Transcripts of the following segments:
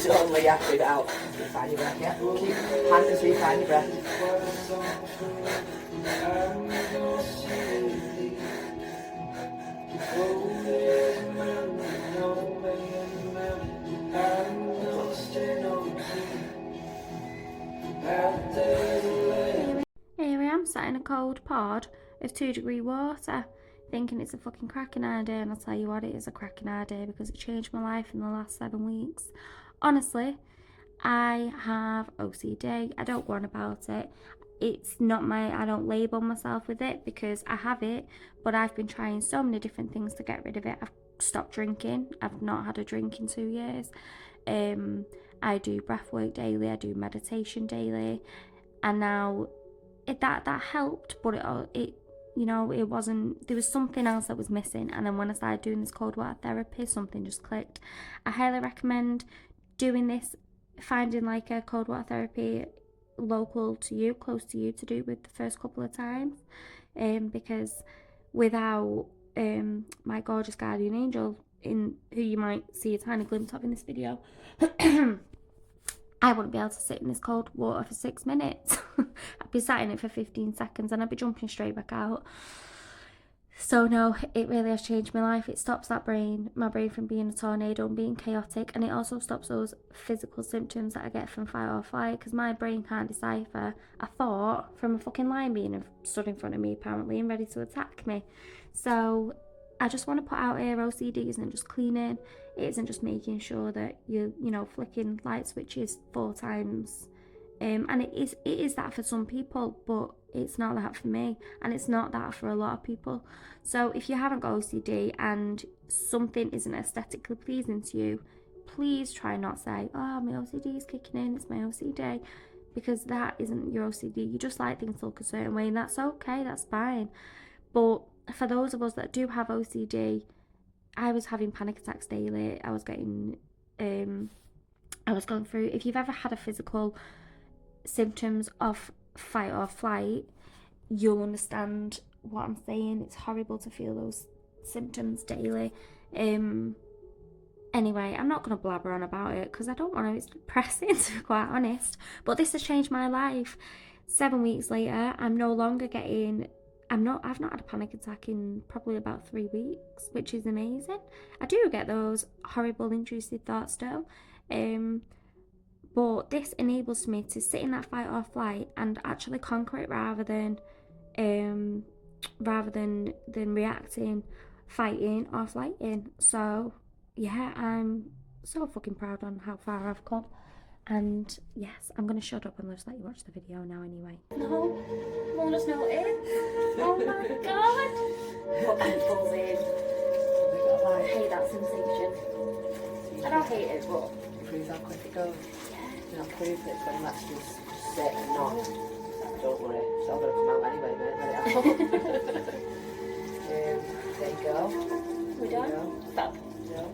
It's only you have to breathe it out. Find your breath, yeah? Keep hand as you find your breath. Here I am sat in a cold pod of 2-degree water thinking it's a fucking cracking idea, and I'll tell you what, it is a cracking idea because it changed my life in the last 7 weeks. Honestly, I have OCD. I don't go on about it. It's not I don't label myself with it because I have it, but I've been trying so many different things to get rid of it. I've stopped drinking. I've not had a drink in 2 years. I do breath work daily. I do meditation daily, and now that helped, but it it wasn't, there was something else that was missing. And then when I started doing this cold water therapy, something just clicked. I highly recommend doing this, finding like a cold water therapy local to you, close to you, to do with the first couple of times, because without my gorgeous guardian angel, in who you might see a tiny glimpse of in this video, I wouldn't be able to sit in this cold water for 6 minutes. I'd be sat in it for 15 seconds and I'd be jumping straight back out. So no, it really has changed my life. It stops my brain from being a tornado and being chaotic, and it also stops those physical symptoms that I get from fight or flight, because my brain can't decipher a thought from a fucking lion being stood in front of me apparently and ready to attack me. So I just want to put out here, OCD isn't just cleaning, it isn't just making sure that you flicking light switches 4 times, and it is that for some people, but it's not that for me, and it's not that for a lot of people. So if you haven't got OCD and something isn't aesthetically pleasing to you, please try not say, oh, my OCD is kicking in, it's my OCD, because that isn't your OCD. You just like things to look a certain way, and that's okay, that's fine. But for those of us that do have OCD, I was having panic attacks daily. I was going through, if you've ever had a physical symptoms of fight or flight, you'll understand what I'm saying. It's horrible to feel those symptoms daily. Anyway, I'm not going to blabber on about it because I don't want to. It's depressing, to be quite honest. But this has changed my life. 7 weeks later, I'm no longer getting... I've not had a panic attack in probably about 3 weeks, which is amazing. I do get those horrible intrusive thoughts still, but this enables me to sit in that fight or flight and actually conquer it rather than reacting, fighting or flighting. So yeah, I'm so fucking proud on how far I've come. And yes, I'm going to shut up and just let you watch the video now anyway. No, Mum just noticed. Oh my god. Put ankles in. I hate that sensation. I don't hate it, but... Proves how quick it goes. Yeah. You know, prove that when that's just sit and not. Don't worry, it's all going to come out anyway, mate. Let it out. There you go. We're done? Fab. Yeah.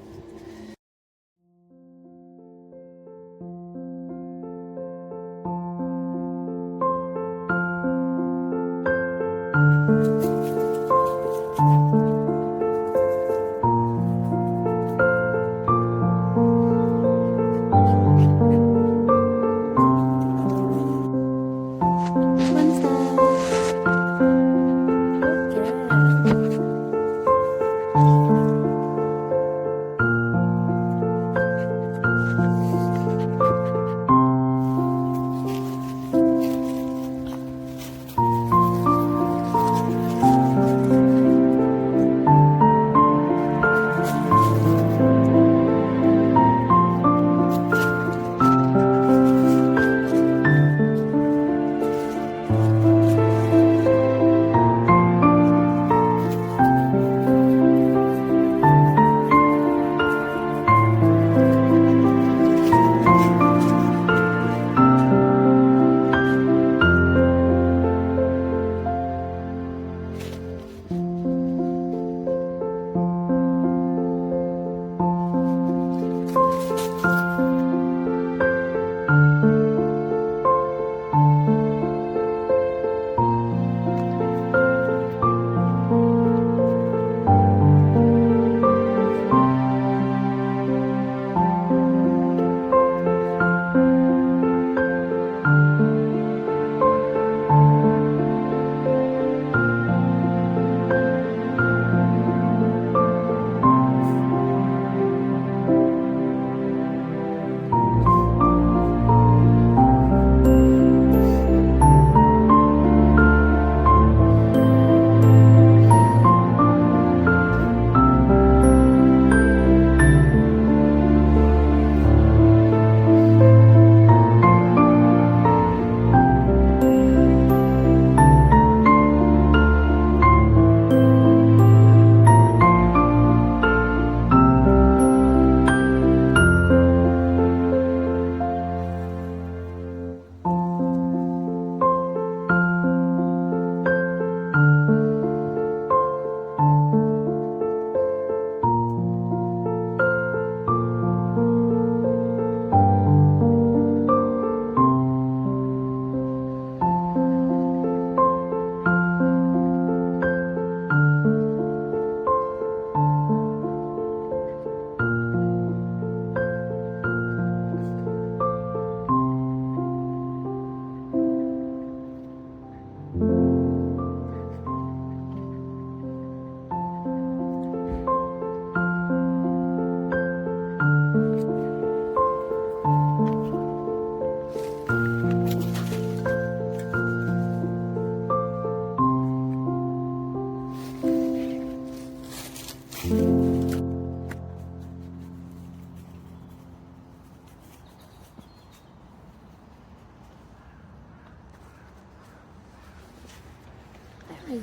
Hi.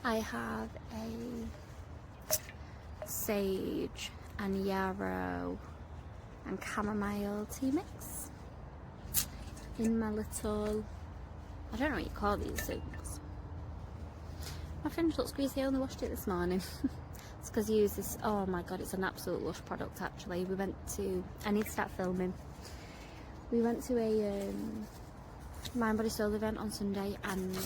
I have a sage and yarrow and chamomile tea mix in my little, I don't know what you call these things. My fringe looks greasy, I only washed it this morning. It's because I use this, oh my god, it's an absolute lush product actually. We went to, I need to start filming. We went to a Mind Body Soul event on Sunday, and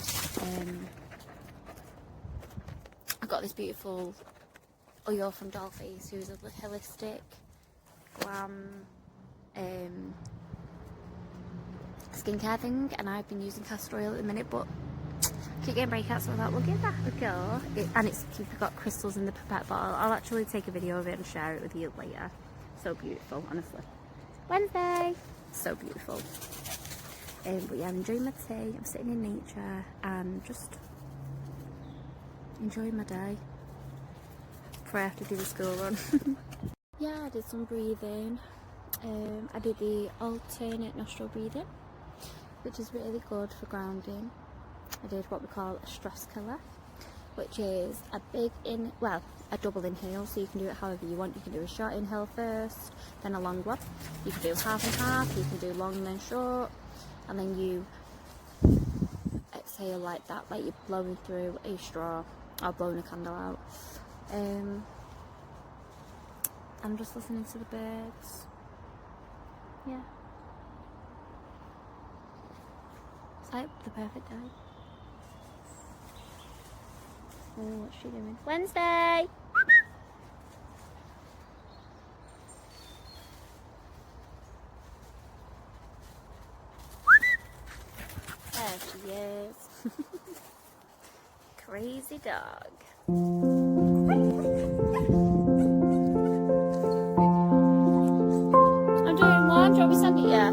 I got this beautiful oil from Dollface, who's a holistic, glam, skincare thing, and I've been using castor oil at the minute, but I keep getting breakouts, so I thought we'll give that a go. And it's got crystals in the pipette bottle. I'll actually take a video of it and share it with you later. So beautiful, honestly. Wednesday, so beautiful. But yeah, I'm enjoying my tea, I'm sitting in nature and just enjoying my day before I have to do the school run. Yeah, I did some breathing. I did the alternate nostril breathing, which is really good for grounding. I did what we call a stress killer, which is a double inhale, so you can do it however you want. You can do a short inhale first, then a long one. You can do half and half, you can do long and then short, and then you exhale like that, like you're blowing through a straw or blowing a candle out. I'm just listening to the birds. Yeah. It's like the perfect day. Oh, what's she doing? Wednesday! There she is. Crazy dog. I'm doing one. Do you want me to send it? Yeah.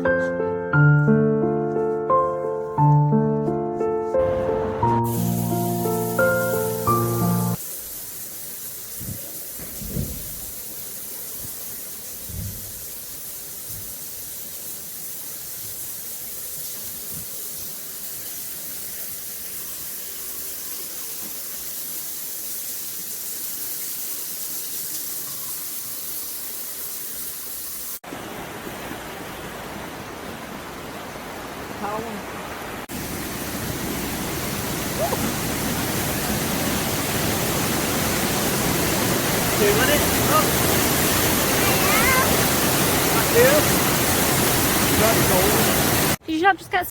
How? 2 minutes. Oh. Back here. That's cold. Did you not just get